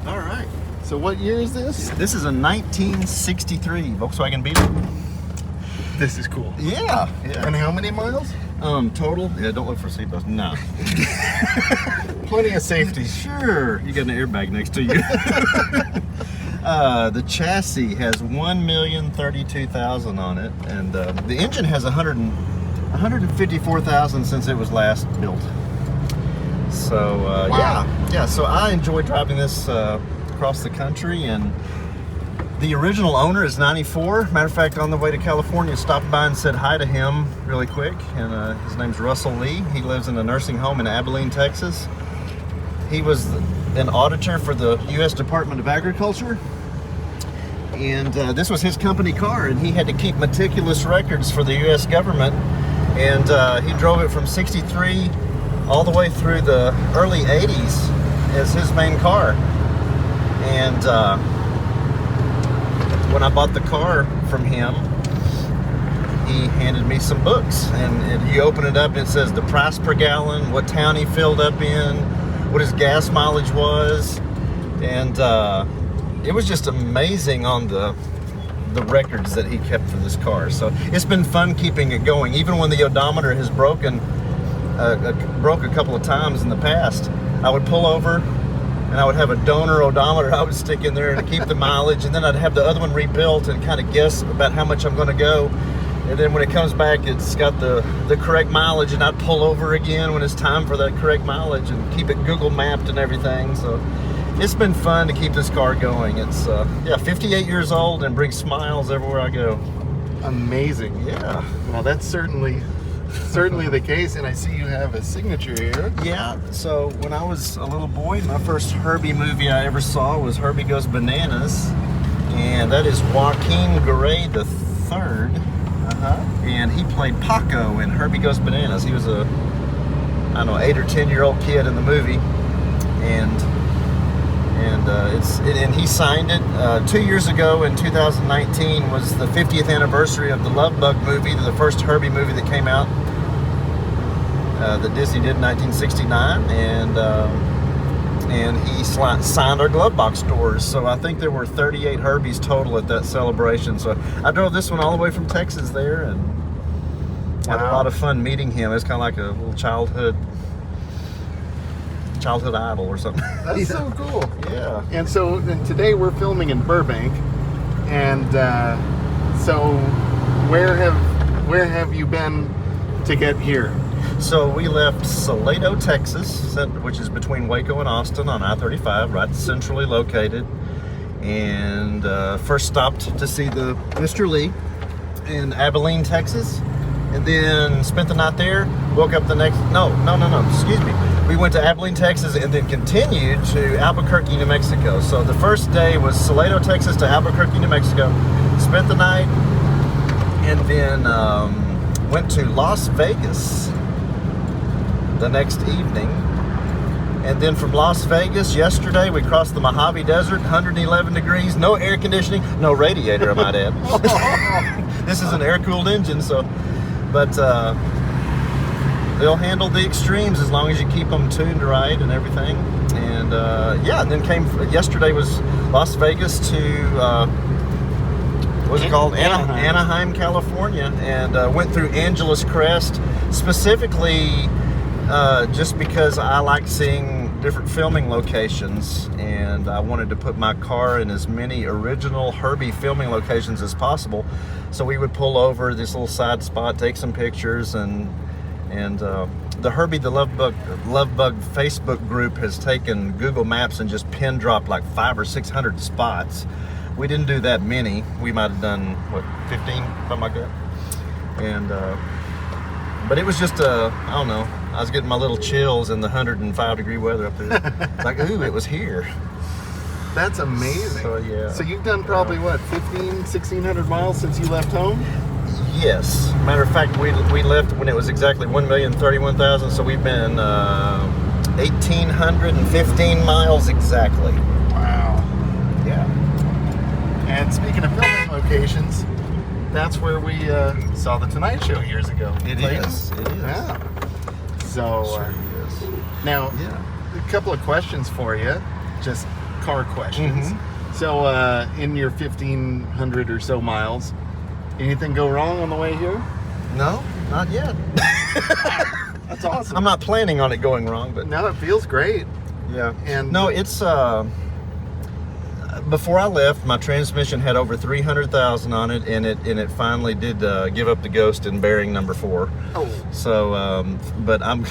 All right. So what year is this? This is a 1963 Volkswagen Beetle. This is cool. Yeah. And how many miles? Total? Yeah, don't look for seatbelts. No. Plenty of safety. Sure. You got an airbag next to you. The chassis has 1,032,000 on it, and the engine has 154,000 since it was last built. So wow. yeah. So I enjoy driving this across the country, and the original owner is 94. Matter of fact, on the way to California, stopped by and said hi to him really quick. And his name's Russell Lee. He lives in a nursing home in Abilene, Texas. He was an auditor for the U.S. Department of Agriculture. And this was his company car, and he had to keep meticulous records for the U.S. government. And he drove it from 63 all the way through the early 80s as his main car. And when I bought the car from him, he handed me some books, and you open it up and it says the price per gallon, what town he filled up in, what his gas mileage was, and it was just amazing on the records that he kept for this car. So it's been fun keeping it going, even when the odometer has broke a couple of times in the past. I would pull over and I would have a donor odometer I would stick in there to keep the mileage, and then I'd have the other one rebuilt and kind of guess about how much I'm going to go. And then when it comes back, it's got the correct mileage, and I'd pull over again when it's time for that correct mileage and keep it Google mapped and everything. So it's been fun to keep this car going. It's 58 years old and brings smiles everywhere I go. Amazing. Yeah. Well, that's certainly the case, and I see you have a signature here. Yeah, so when I was a little boy, my first Herbie movie I ever saw was Herbie Goes Bananas, and that is Joaquin Garay the Third, and he played Paco in Herbie Goes Bananas. He was a, 8 or 10-year-old kid in the movie, and he signed it. 2 years ago in 2019 was the 50th anniversary of the Love Bug movie, the first Herbie movie that came out that Disney did in 1969, and he signed our glove box doors. So I think there were 38 Herbies total at that celebration. So I drove this one all the way from Texas there, and had a lot of fun meeting him. It's kind of like a little childhood idol or something. That's so cool. Yeah. And today we're filming in Burbank, and so where have you been to get here? So we left Salado, Texas, which is between Waco and Austin on I-35, right centrally located, and first stopped to see the Mr. Lee in Abilene, Texas, and then spent the night there. Woke up the next excuse me. We went to Abilene, Texas, and then continued to Albuquerque, New Mexico. So the first day was Salado, Texas to Albuquerque, New Mexico. Spent the night, and then went to Las Vegas the next evening. And then from Las Vegas, yesterday, we crossed the Mojave Desert, 111 degrees, no air conditioning, no radiator, I might add. This is an air-cooled engine, but they'll handle the extremes as long as you keep them tuned right and everything. And and then yesterday was Las Vegas to what's it called? Anaheim, California, and went through Angeles Crest specifically just because I like seeing different filming locations, and I wanted to put my car in as many original Herbie filming locations as possible. So we would pull over this little side spot, take some pictures, and the Herbie the Love Bug Facebook group has taken Google Maps and just pin dropped like 500 or 600 spots. We didn't do that many. We might have done 15, something like that. And but it was just I don't know. I was getting my little chills in the 105 degree weather up there. It's like, ooh, it was here. That's amazing. So yeah. So you've done probably 1,600 miles since you left home? Yes. Matter of fact, we left when it was exactly 1,031,000. So we've been 1,815 miles exactly. Wow. Yeah. And speaking of filming locations, that's where we saw The Tonight Show years ago. It is. Yeah. So Sure is. now, Yeah. a couple of questions for you. Just car questions. So, in your 1,500 or so miles, anything go wrong on the way here? No, not yet. That's awesome. I'm not planning on it going wrong, but No, it feels great. yeah. And No, it's before I left, my transmission had over 300,000 on it, and it finally did give up the ghost in bearing number 4. Oh, So, but I'm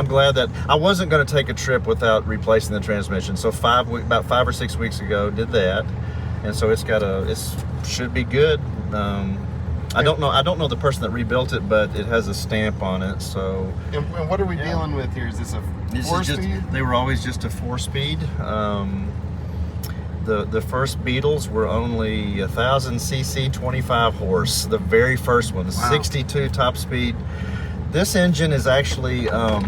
glad that I wasn't going to take a trip without replacing the transmission. So about 5 or 6 weeks ago, did that, and so it should be good. I don't know the person that rebuilt it, but it has a stamp on it. So, and what are we dealing with here? Is this a this is 4-speed? they were always just a 4-speed. The first Beetles were only 1,000 cc, 25 horse. The very first one, 62 top speed. This engine is actually a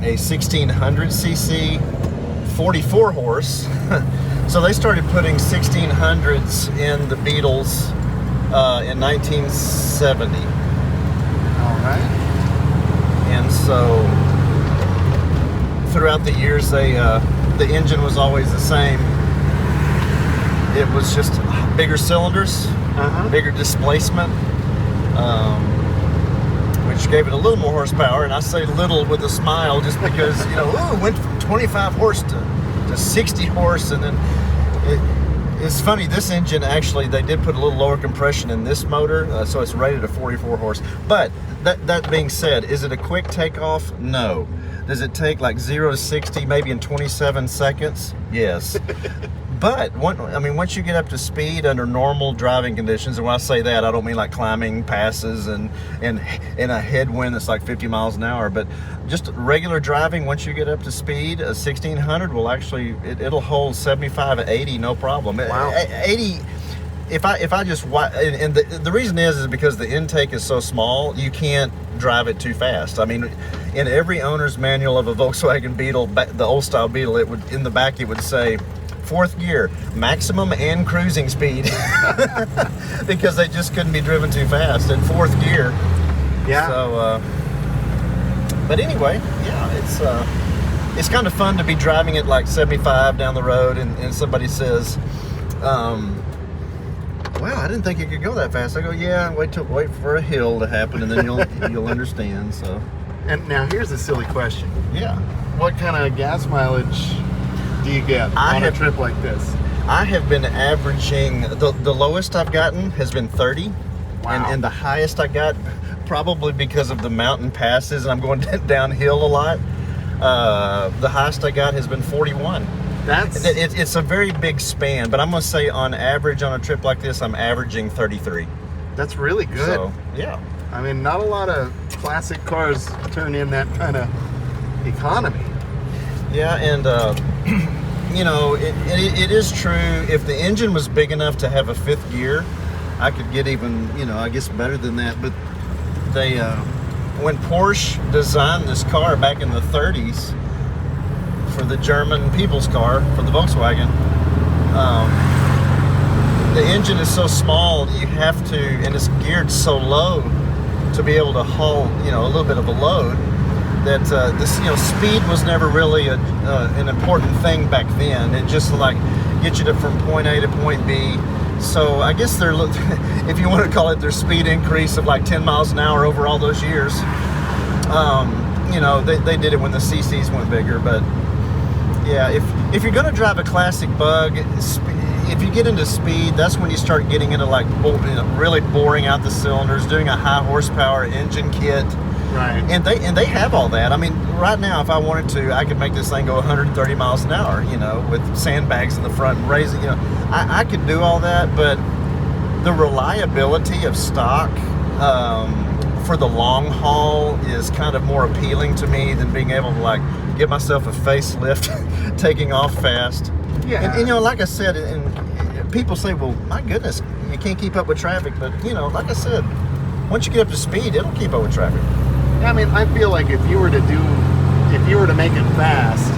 1,600 cc, 44 horse. So they started putting 1,600s in the Beetles in 1970. All right. And so throughout the years, the engine was always the same. It was just bigger cylinders, bigger displacement, which gave it a little more horsepower. And I say little with a smile just because, it went from 25 horse to 60 horse. And then it's funny, this engine actually, they did put a little lower compression in this motor, so it's rated at 44 horse. But that being said, is it a quick takeoff? No. Does it take like 0 to 60 maybe in 27 seconds? Yes. But once you get up to speed under normal driving conditions, and when I say that, I don't mean like climbing passes and in a headwind that's like 50 miles an hour, but just regular driving. Once you get up to speed, a 1,600 will actually it'll hold 75 to 80 no problem. Wow. 80. If I just and the reason is because the intake is so small, you can't drive it too fast. I mean, in every owner's manual of a Volkswagen Beetle, the old style Beetle, it would in the back it would say 4th gear, maximum and cruising speed, because they just couldn't be driven too fast in 4th gear. Yeah. So, but anyway, yeah, it's kind of fun to be driving it like 75 down the road, and somebody says, "Wow, I didn't think it could go that fast." I go, "Yeah, wait for a hill to happen, and then you'll understand." So, And now here's a silly question. yeah. What kind of gas mileage do you get on a trip like this? I have been averaging, the lowest I've gotten has been 30. Wow. And the highest I got, probably because of the mountain passes and I'm going downhill a lot, the highest I got has been 41. It's a very big span, but I'm going to say on average on a trip like this, I'm averaging 33. That's really good. So, yeah. I mean, not a lot of classic cars turn in that kind of economy. Yeah, and it is true. If the engine was big enough to have a 5th gear, I could get even, I guess better than that. But they, when Porsche designed this car back in the 30s for the German people's car, for the Volkswagen, the engine is so small that you have to, and it's geared so low to be able to haul, a little bit of a load. That speed was never really an important thing back then. It just like get you from point A to point B. So I guess if you want to call it their speed increase of like 10 miles an hour over all those years, they did it when the CCs went bigger. But yeah, if you're going to drive a classic Bug, if you get into speed, that's when you start getting into like really boring out the cylinders, doing a high horsepower engine kit. Right. And they have all that. I mean, right now, if I wanted to, I could make this thing go 130 miles an hour, with sandbags in the front and raising, I could do all that, but the reliability of stock for the long haul is kind of more appealing to me than being able to like give myself a facelift, taking off fast. Yeah. And like I said, and people say, well, my goodness, you can't keep up with traffic, but like I said, once you get up to speed, it'll keep up with traffic. I mean, I feel like if you were to make it fast,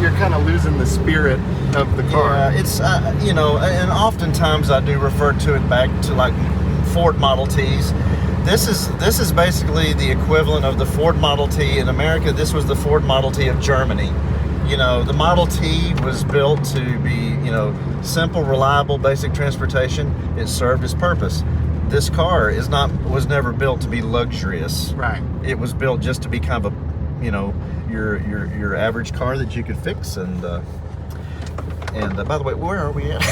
you're kind of losing the spirit of the car. Yeah, it's and oftentimes I do refer to it back to like Ford Model Ts. This is basically the equivalent of the Ford Model T in America. This was the Ford Model T of Germany. You know, the Model T was built to be, you know, simple, reliable, basic transportation. It served its purpose. This car was never built to be luxurious. Right. It was built just to be kind of a, you know, your average car that you could fix. And by the way, where are we at?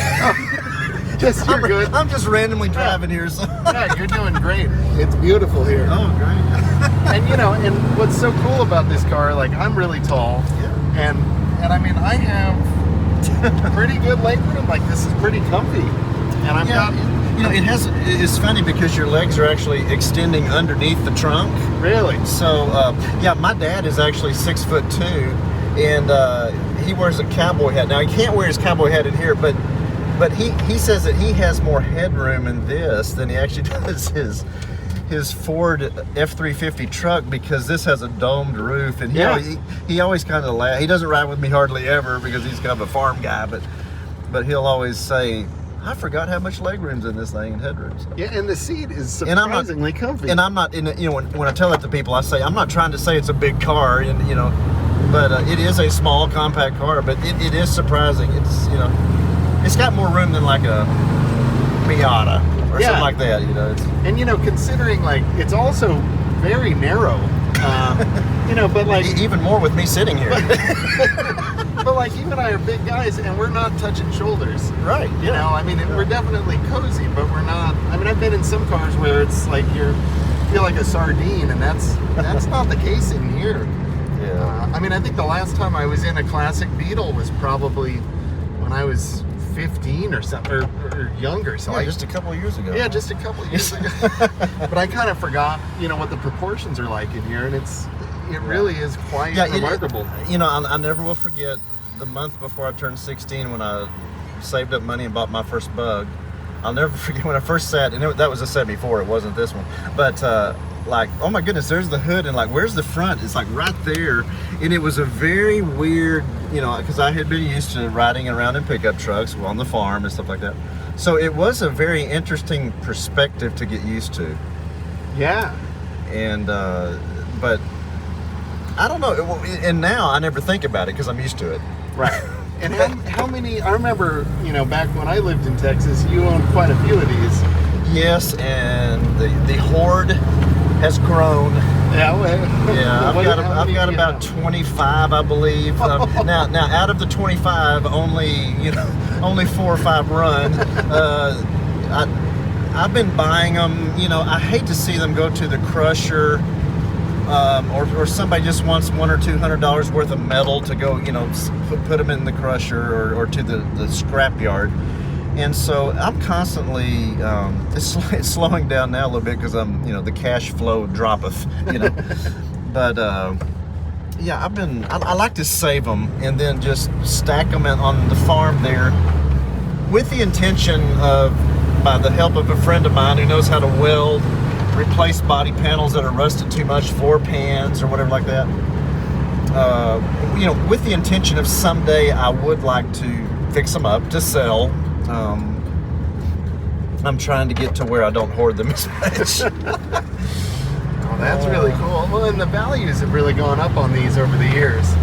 You're good. I'm just randomly driving here. So. Yeah, you're doing great. It's beautiful here. Oh, great. And you know, and what's so cool about this car, like I'm really tall. Yeah. And I mean, I have pretty good leg room. Like this is pretty comfy. And I've got, you know, it's funny because your legs are actually extending underneath the trunk. Really? So, yeah, my dad is actually 6'2", and he wears a cowboy hat. Now, he can't wear his cowboy hat in here, but he says that he has more headroom in this than he actually does his Ford F-350 truck, because this has a domed roof, and he always kind of laughs. He doesn't ride with me hardly ever because he's kind of a farm guy, but he'll always say, I forgot how much leg room's in this thing and headroom. So. Yeah, and the seat is surprisingly comfy. And I'm not, you know, when I tell that to people, I say I'm not trying to say it's a big car, and you know, but it is a small, compact car. But it is surprising. It's, you know, it's got more room than like a Miata or something like that. You know, and you know, considering like it's also very narrow. You know, but like even more with me sitting here. But like you and I are big guys, and we're not touching shoulders. Right. You know, I mean, we're definitely cozy, but we're not. I mean, I've been in some cars where it's like you feel like a sardine, and that's not the case in here. Yeah. I mean, I think the last time I was in a classic Beetle was probably when I was 15 or something, or younger. So just a couple of years ago. Yeah, just a couple of years ago. But I kind of forgot, you know, what the proportions are like in here, and it really is quite remarkable. You know, I never will forget the month before I turned 16 when I saved up money and bought my first Bug. I'll never forget when I first sat, and that was a 74, it wasn't this one. But like, oh my goodness, there's the hood, and like, where's the front? It's like right there. And it was a very weird, you know, because I had been used to riding around in pickup trucks on the farm and stuff like that. So it was a very interesting perspective to get used to. Yeah. And, but I don't know. And now I never think about it because I'm used to it. Right. And how many, I remember, you know, back when I lived in Texas, you owned quite a few of these. Yes, and the horde has grown. Yeah, I've got about 25, I believe. Now out of the 25, only 4 or 5 run. I've been buying them. You know, I hate to see them go to the crusher, or somebody just wants $100 or $200 worth of metal to go, you know, put them in the crusher or to the scrapyard. And so I'm constantly, it's slowing down now a little bit because I'm, you know, the cash flow droppeth, you know. But yeah, I like to save them and then just stack them on the farm there with the intention of, by the help of a friend of mine who knows how to weld, replace body panels that are rusted too much, floor pans or whatever like that. You know, with the intention of someday I would like to fix them up to sell. I'm trying to get to where I don't hoard them as much. Oh, that's really cool. Well, and the values have really gone up on these over the years.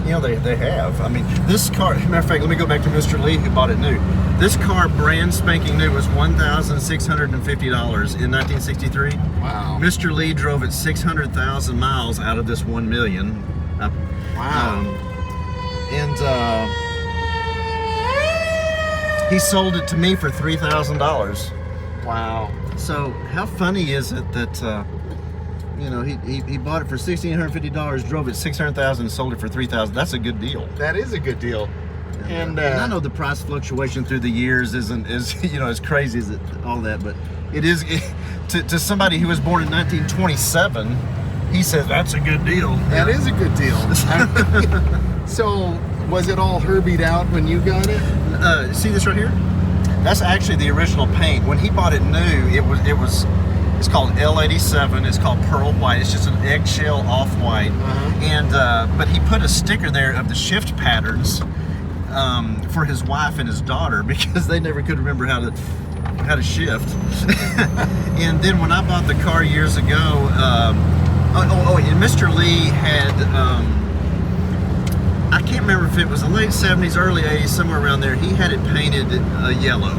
You know, they have. I mean, this car, matter of fact, let me go back to Mr. Lee who bought it new. This car, brand spanking new, was $1,650 in 1963. Wow. Mr. Lee drove it 600,000 miles out of this 1 million. Wow. He sold it to me for $3,000. Wow. So how funny is it that you know, he bought it for $1,650, drove it 600,000, and sold it for $3,000. That's a good deal. That is a good deal. And I know the price fluctuation through the years isn't you know, as crazy as all that, but it is to somebody who was born in 1927. He says that's a good deal. That is a good deal. So was it all Herbied out when you got it? See this right here? That's actually the original paint. When he bought it new, it's called L87. It's called Pearl White. It's just an eggshell off-white. And but he put a sticker there of the shift patterns for his wife and his daughter because they never could remember how to shift. And then when I bought the car years ago, and Mr. Lee had I can't remember if it was the late 70s, early 80s, somewhere around there. He had it painted yellow.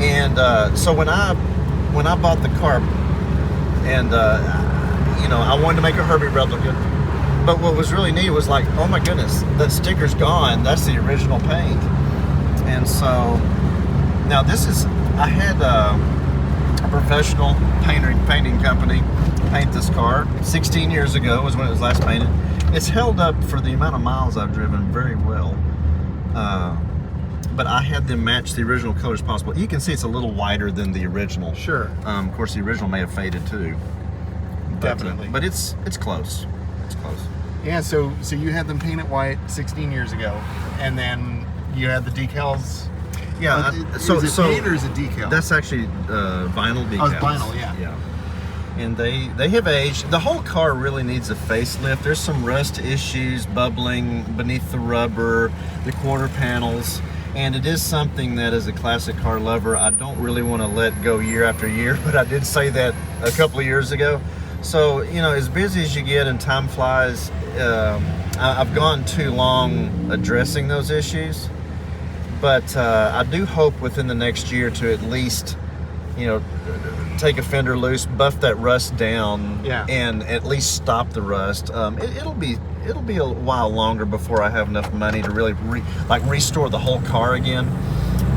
And so when I bought the car, and you know, I wanted to make a Herbie replica, but what was really neat was like, oh my goodness, that sticker's gone. That's the original paint. And so now this is, I had a professional painting company paint this car 16 years ago was when it was last painted. It's held up for the amount of miles I've driven very well. But I had them match the original colors possible. You can see it's a little whiter than the original. Sure. Of course, the original may have faded too. Definitely. But it's close. It's close. Yeah. So you had them paint it white 16 years ago, and then you had the decals. Yeah. Is it paint or is it decal? That's actually vinyl decals. Oh, it's vinyl. Yeah. Yeah. And they have aged. The whole car really needs a facelift. There's some rust issues bubbling beneath the rubber, the quarter panels. And it is something that, as a classic car lover, I don't really want to let go year after year, but I did say that a couple of years ago. So, you know, as busy as you get and time flies, I've gone too long addressing those issues. But I do hope within the next year to at least, you know, take a fender loose, buff that rust down, yeah, and at least stop the rust. It'll be a while longer before I have enough money to really restore the whole car again.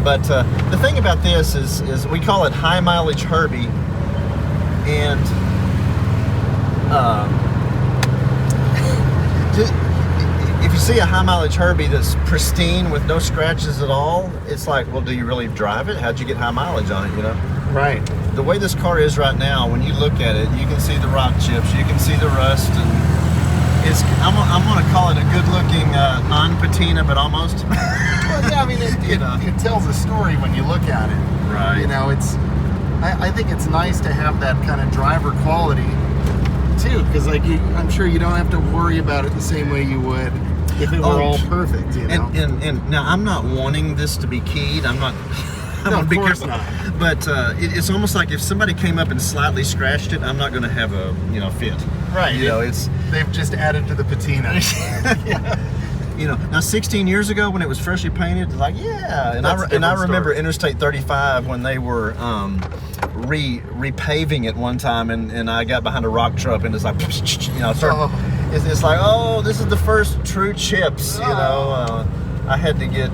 But the thing about this is we call it high mileage Herbie, and if you see a high mileage Herbie that's pristine with no scratches at all, it's like, well, do you really drive it? How'd you get high mileage on it? You know? Right. The way this car is right now, when you look at it, you can see the rock chips, you can see the rust, and I'm going to call it a good-looking non-patina, but almost. Well, yeah, I mean, it tells a story when you look at it. Right. You know, I think it's nice to have that kind of driver quality too, because like I'm sure you don't have to worry about it the same way you would if it were all perfect. You know. And now I'm not wanting this to be keyed. I'm not. No, of course not. But it's almost like if somebody came up and slightly scratched it, I'm not going to have a fit. Right. You know, they've just added to the patina. Yeah. You know, now 16 years ago when it was freshly painted, like and I remember Interstate 35 when they were repaving it one time, and I got behind a rock truck and it's like, you know, it's like, oh, this is the first true chips. You know, I had to get.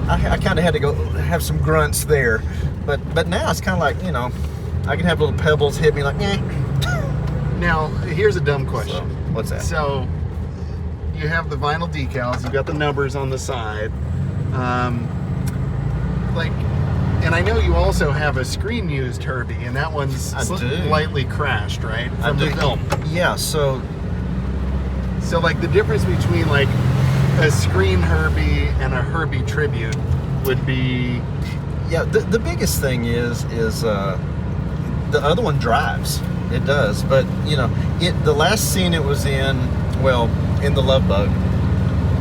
I kind of had to go have some grunts there, but now it's kind of like, you know, I can have little pebbles hit me like, eh. Now, here's a dumb question. So, what's that? So, you have the vinyl decals, you've got the numbers on the side, and I know you also have a screen-used Herbie, and that one's slightly crashed, right? From the film. Yeah, so like the difference between like a screen Herbie and a Herbie tribute would be... Yeah, the biggest thing is the other one drives. It does, but you know, the last scene it was in, in the Love Bug,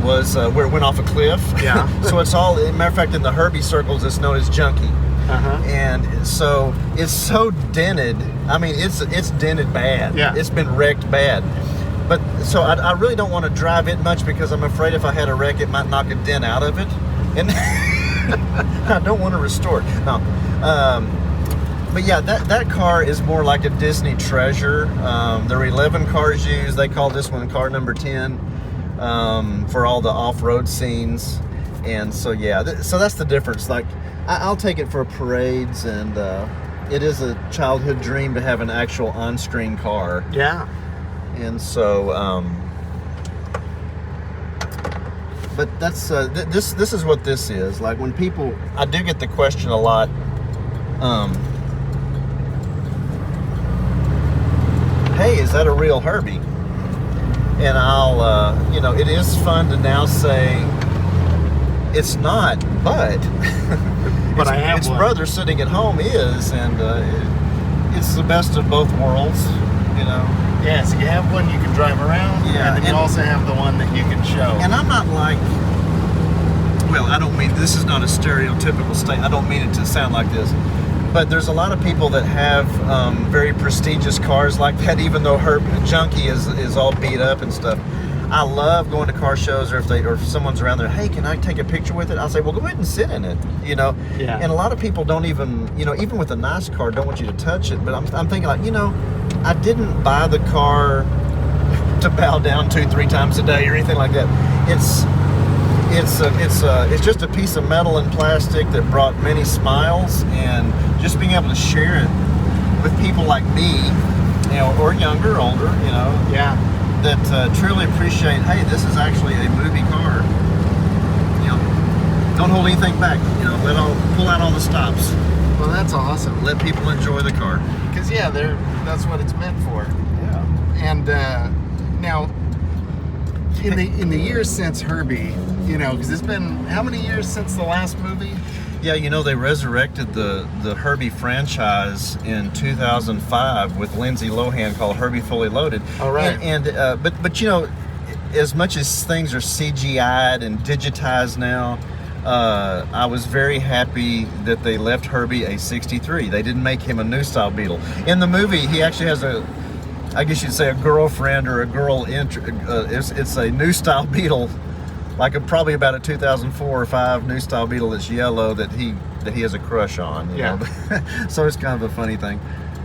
was where it went off a cliff. Yeah. So it's all, matter of fact, in the Herbie circles, it's known as junky. And so it's so dented. I mean, it's dented bad. Yeah. It's been wrecked bad. But so I really don't want to drive it much because I'm afraid if I had a wreck, it might knock a dent out of it, and I don't want to restore it. No. But yeah, that car is more like a Disney treasure. There were 11 cars used. They called this one car number 10 for all the off-road scenes. And so yeah, so that's the difference. Like, I'll take it for parades, and it is a childhood dream to have an actual on-screen car. Yeah. And so, but that's this is what this is. Like, when people, I do get the question a lot. Hey, is that a real Herbie? And I'll, you know, it is fun to now say it's not, but but I have its one. brother sitting at home is, and it's the best of both worlds, you know. Yeah, so you have one you can drive around, and then you also have the one that you can show. And I'm not like, well, I don't mean, this is not a stereotypical statement. I don't mean it to sound like this. But there's a lot of people that have very prestigious cars like that, even though her junkie is all beat up and stuff. I love going to car shows, or if someone's around there, hey, can I take a picture with it? I'll say, well, go ahead and sit in it, you know. Yeah. And a lot of people don't even, you know, even with a nice car, don't want you to touch it. But I'm thinking, like, you know, I didn't buy the car to bow down 2-3 times a day or anything like that. It's just a piece of metal and plastic that brought many smiles, and just being able to share it with people like me, you know, or younger, older, you know. Yeah. That truly appreciate, hey, this is actually a movie car. You know, don't hold anything back. You know, pull out all the stops. Well, that's awesome. Let people enjoy the car. Because yeah, that's what it's meant for. Yeah. And now, in the years since Herbie, you know, because it's been how many years since the last movie? Yeah, you know, they resurrected the Herbie franchise in 2005 with Lindsay Lohan, called Herbie Fully Loaded. All right. But you know, as much as things are CGI'd and digitized now, I was very happy that they left Herbie a 63. They didn't make him a new style Beetle. In the movie, he actually has I guess you'd say a girlfriend or a girl. It's a new style Beetle. Like probably about a 2004 or 5 new style Beetle that's yellow that he has a crush on. You know? So it's kind of a funny thing.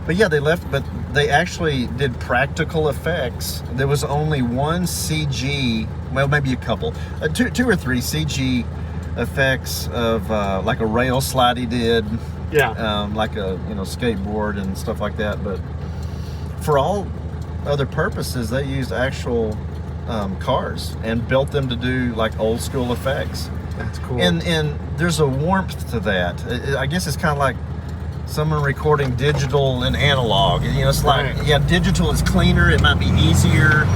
But yeah, they left, but they actually did practical effects. There was only one CG, well, maybe a couple, 2 or 3 CG effects of like a rail slide he did. Yeah. Like a, you know, skateboard and stuff like that. But for all other purposes, they used actual cars and built them to do like old school effects. That's cool. And there's a warmth to that. I guess it's kind of like someone recording digital and analog. You know, it's like, right. Yeah, digital is cleaner. It might be easier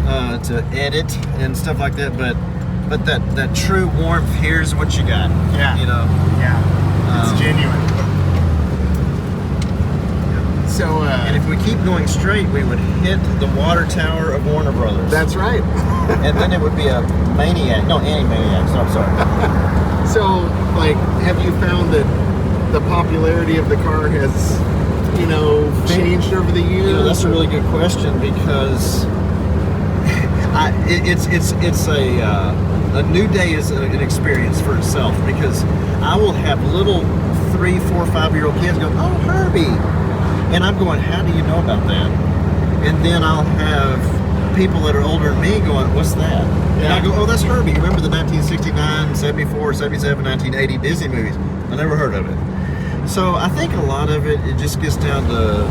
to edit and stuff like that. But that true warmth, here's what you got. Yeah. You know. Yeah. It's genuine. So, and if we keep going straight, we would hit the water tower of Warner Brothers. That's right. And then it would be a Maniac. No, Animaniacs. No, I'm sorry. So, like, have you found that the popularity of the car has, you know, changed over the years? You know, that's a really good question, because it's a new day is an experience for itself, because I will have little 3, 4, 5-year-old kids go, "Oh, Herbie," and I'm going, "How do you know about that?" And then I'll have people that are older than me going, "What's that?" And I go, "Oh, that's Herbie. Remember the 1969, 74, 77, 1980 Disney movies?" I never heard of it. So I think a lot of it just gets down to,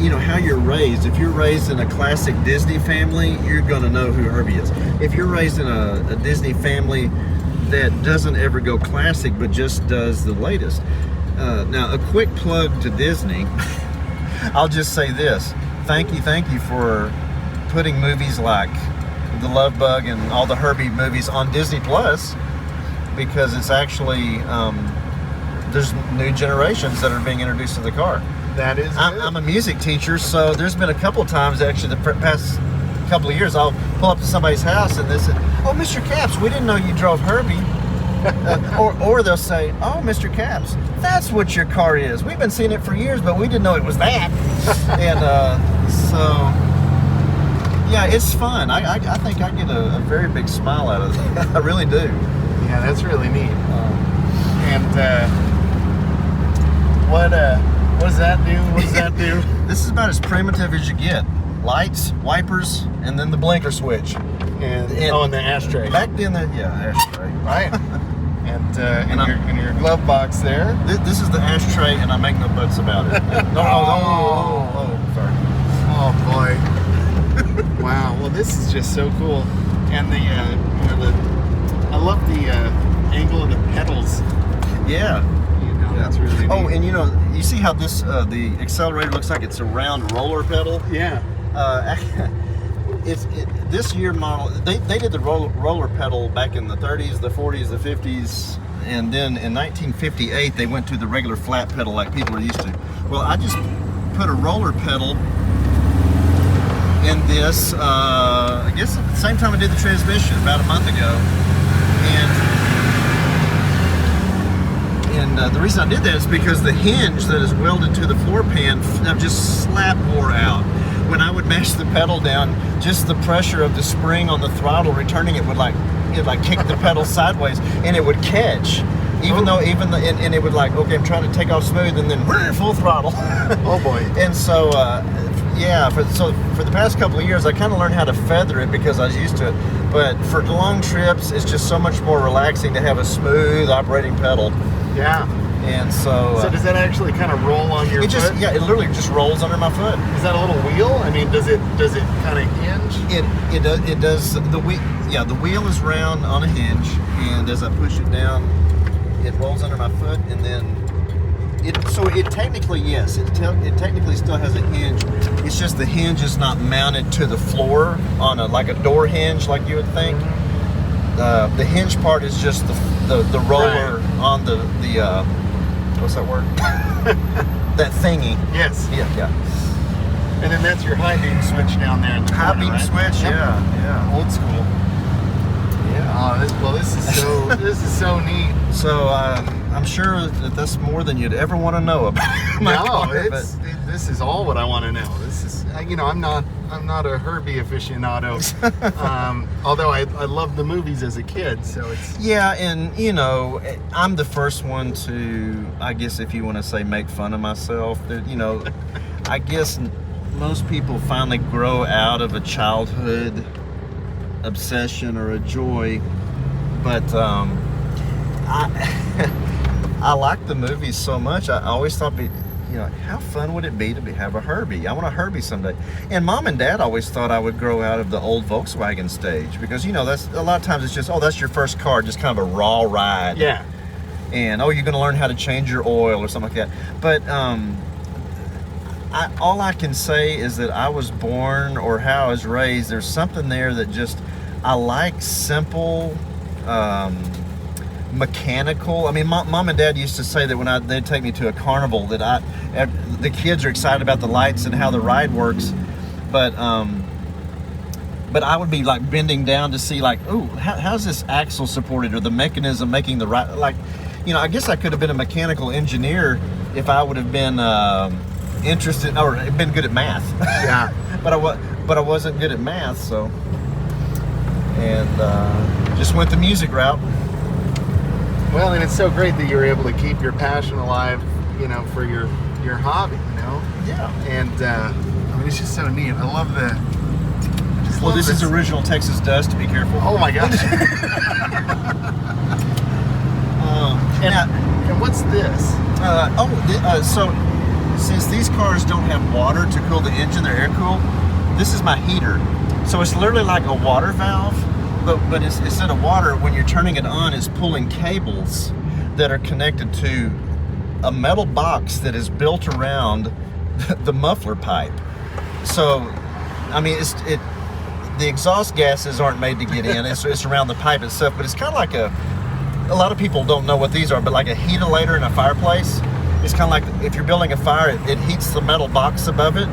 you know, how you're raised. If you're raised in a classic Disney family, you're going to know who Herbie is. If you're raised in a Disney family that doesn't ever go classic but just does the latest. Now, a quick plug to Disney. I'll just say this. Thank you for putting movies like The Love Bug and all the Herbie movies on Disney Plus, because it's actually, there's new generations that are being introduced to the car. That is I'm a music teacher, so there's been a couple of times, actually, the past couple of years, I'll pull up to somebody's house and they say, "Oh, Mr. Capps, we didn't know you drove Herbie." Or they'll say, "Oh, Mr. Capps, that's what your car is. We've been seeing it for years, but we didn't know it was that." And so, yeah, it's fun. I think I get a very big smile out of it. I really do. Yeah, that's really neat. And what does that do? What does that do? This is about as primitive as you get. Lights, wipers, and then the blinker switch. And the ashtray. Back then, ashtray. Right. And in your glove box there. This is the ashtray, and I make no buts about it. Sorry. Oh boy. Wow. Well, this is just so cool. And I love the angle of the pedals. Yeah. That's really neat. Oh, and you see how this the accelerator looks like it's a round roller pedal? Yeah. This year model, they did the roller pedal back in the 30s, the 40s, the 50s, and then in 1958 they went to the regular flat pedal like people are used to. Well, I just put a roller pedal in this, I guess at the same time I did the transmission, about a month ago, and the reason I did that is because the hinge that is welded to the floor pan just slap wore out. when I would mash the pedal down, just the pressure of the spring on the throttle returning it would it'd kick the pedal sideways, and it would catch. And it would okay, I'm trying to take off smooth, and then full throttle. Oh boy. And so, for the past couple of years, I kind of learned how to feather it because I was used to it. But for long trips, it's just so much more relaxing to have a smooth operating pedal. Yeah. And so. So does that actually kind of roll on your foot? Yeah, it literally just rolls under my foot. Is that a little wheel? I mean, does it kind of hinge? It does. The wheel is round on a hinge, and as I push it down, it rolls under my foot, and then it technically technically still has a hinge. It's just the hinge is not mounted to the floor on a door hinge like you would think. The hinge part is just the roller on the what's that word? That thingy. Yes. Yeah. And then that's your high beam switch down there in the High corner, beam right? switch. Yep. Yeah. Old school. Yeah. This is so neat. So I'm sure that that's more than you'd ever want to know about. This is all what I want to know. This is I'm not a Herbie aficionado. Although I loved the movies as a kid, so it's and I'm the first one to, I guess if you want to say, make fun of myself. That I guess most people finally grow out of a childhood obsession or a joy, but I like the movies so much. I always thought, how fun would it be to have a Herbie? I want a Herbie someday. And Mom and Dad always thought I would grow out of the old Volkswagen stage because that's a lot of times it's just, that's your first car, just kind of a raw ride. Yeah. And you're going to learn how to change your oil or something like that. But all I can say is that I was born, or how I was raised, there's something there that just, I like simple, mechanical. I mean, Mom and Dad used to say that when they'd take me to a carnival that the kids are excited about the lights and how the ride works, but I would be bending down to see how's this axle supported, or the mechanism making the right, I guess I could have been a mechanical engineer if I would have been interested or been good at math. Yeah. but I wasn't good at math, so, and just went the music route. Well, and it's so great that you're able to keep your passion alive, for your hobby, Yeah. And it's just so neat. I love this is original Texas dust. Be careful. Oh my gosh. And what's this? So since these cars don't have water to cool the engine, they're air-cooled, this is my heater. So it's literally like a water valve, but instead of water, when you're turning it on, it's pulling cables that are connected to a metal box that is built around the muffler pipe. So, I mean, the exhaust gases aren't made to get in. It's around the pipe itself, but it's kind of like a lot of people don't know what these are, but like a heatilator in a fireplace. It's kind of like if you're building a fire, it heats the metal box above it.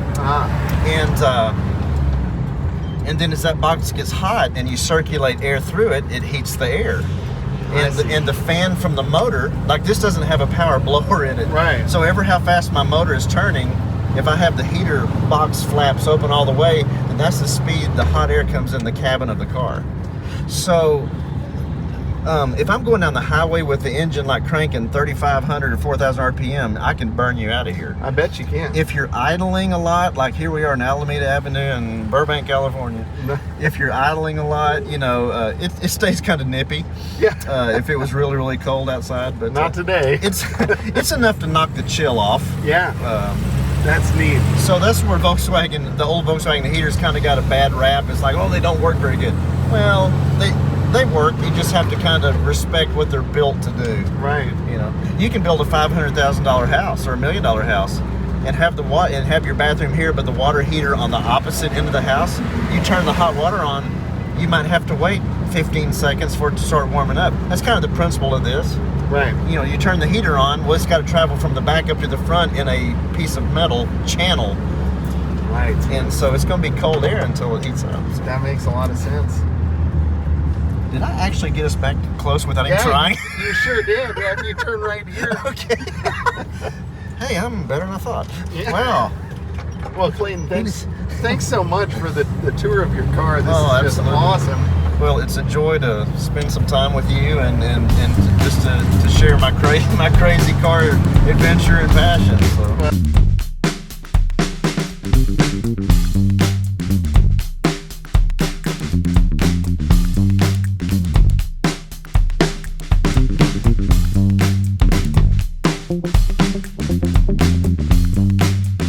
And then as that box gets hot and you circulate air through it, it heats the air. And the fan from the motor, this doesn't have a power blower in it. Right. So how fast my motor is turning, if I have the heater box flaps open all the way, then that's the speed the hot air comes in the cabin of the car. So if I'm going down the highway with the engine cranking 3,500 or 4,000 RPM, I can burn you out of here. I bet you can. If you're idling a lot, like here we are in Alameda Avenue in Burbank, California. If you're idling a lot, it stays kind of nippy. Yeah. If it was really, really cold outside, but not today. It's enough to knock the chill off. Yeah. That's neat. So that's where the old Volkswagen heaters kind of got a bad rap. It's they don't work very good. Well, they work. You just have to kind of respect what they're built to do. Right. You can build a $500,000 house or $1 million house and have your bathroom here, but the water heater on the opposite end of the house. You turn the hot water on, you might have to wait 15 seconds for it to start warming up. That's kind of the principle of this. Right. You turn the heater on, well, it's got to travel from the back up to the front in a piece of metal channel. Right. And so it's going to be cold air until it heats up. That makes a lot of sense. Did I actually get us back close without even trying? You sure did. Yeah, you turn right here. Okay. Hey, I'm better than I thought. Yeah. Wow. Well, Clayton, thanks so much for the tour of your car. This is just absolutely. awesome. Well, it's a joy to spend some time with you and just to share my crazy car adventure and passion. So.